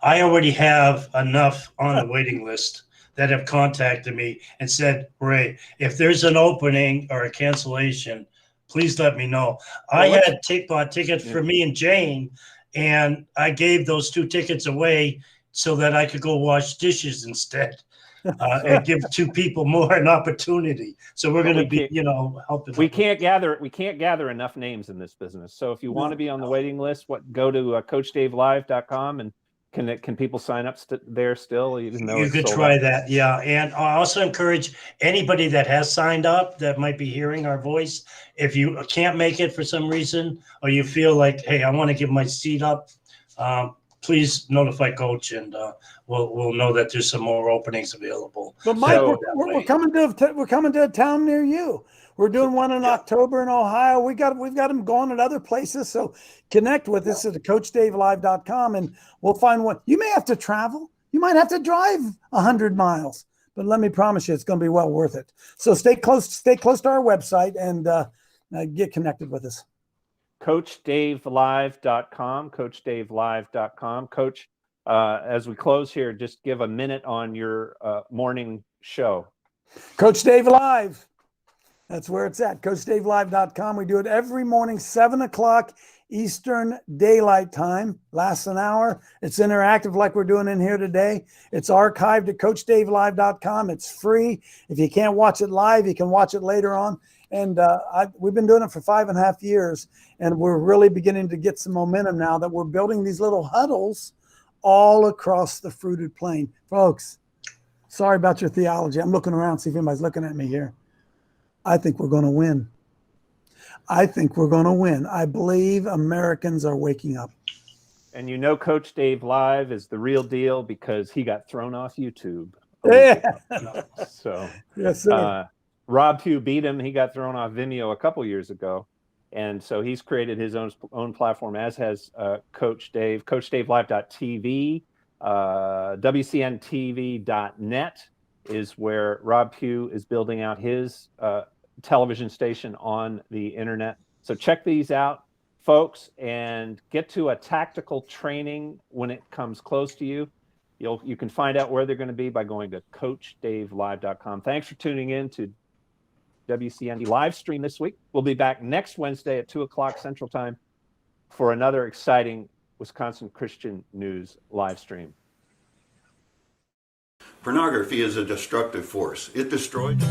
I already have enough on the waiting list that have contacted me and said, Ray, if there's an opening or a cancellation, please let me know. I had bought tickets for me and Jane, and I gave those 2 tickets away so that I could go wash dishes instead and give 2 people more an opportunity. So we're going to be, helping. We can't gather enough names in this business. So if you want to be on the waiting list, go to CoachDaveLive.com, and can people sign up there still? Even though you could try that, yeah. And I also encourage anybody that has signed up that might be hearing our voice. If you can't make it for some reason, or you feel like, hey, I want to give my seat up, please notify Coach, and we'll know that there's some more openings available. But Mike, we're coming to a town near you. We're doing one in October in Ohio. We've got them going at other places. So connect with us at CoachDaveLive.com, and we'll find one. You may have to travel. You might have to drive 100 miles, but let me promise you, it's going to be well worth it. So stay close to our website and get connected with us. CoachDaveLive.com, CoachDaveLive.com. Coach, as we close here, just give a minute on your morning show. Coach Dave Live. That's where it's at, CoachDaveLive.com. We do it every morning, 7 o'clock Eastern Daylight Time. Lasts an hour. It's interactive like we're doing in here today. It's archived at CoachDaveLive.com. It's free. If you can't watch it live, you can watch it later on. And we've been doing it for 5.5 years, and we're really beginning to get some momentum now that we're building these little huddles all across the fruited plain. Folks, sorry about your theology. I'm looking around, see if anybody's looking at me here. I think we're going to win. I think we're going to win. I believe Americans are waking up. And Coach Dave Live is the real deal because he got thrown off YouTube. Yeah. So, yes, sir. Rob Pugh beat him. He got thrown off Vimeo a couple years ago. And so he's created his own platform, as has Coach Dave. CoachDaveLive.tv, WCN-TV.net is where Rob Pugh is building out his television station on the internet. So check these out, folks, and get to a tactical training when it comes close to you. You can find out where they're going to be by going to CoachDaveLive.com. Thanks for tuning in to WCN-TV live stream this week. We'll be back next Wednesday at 2 o'clock Central Time for another exciting Wisconsin Christian News live stream. Pornography is a destructive force. It destroys.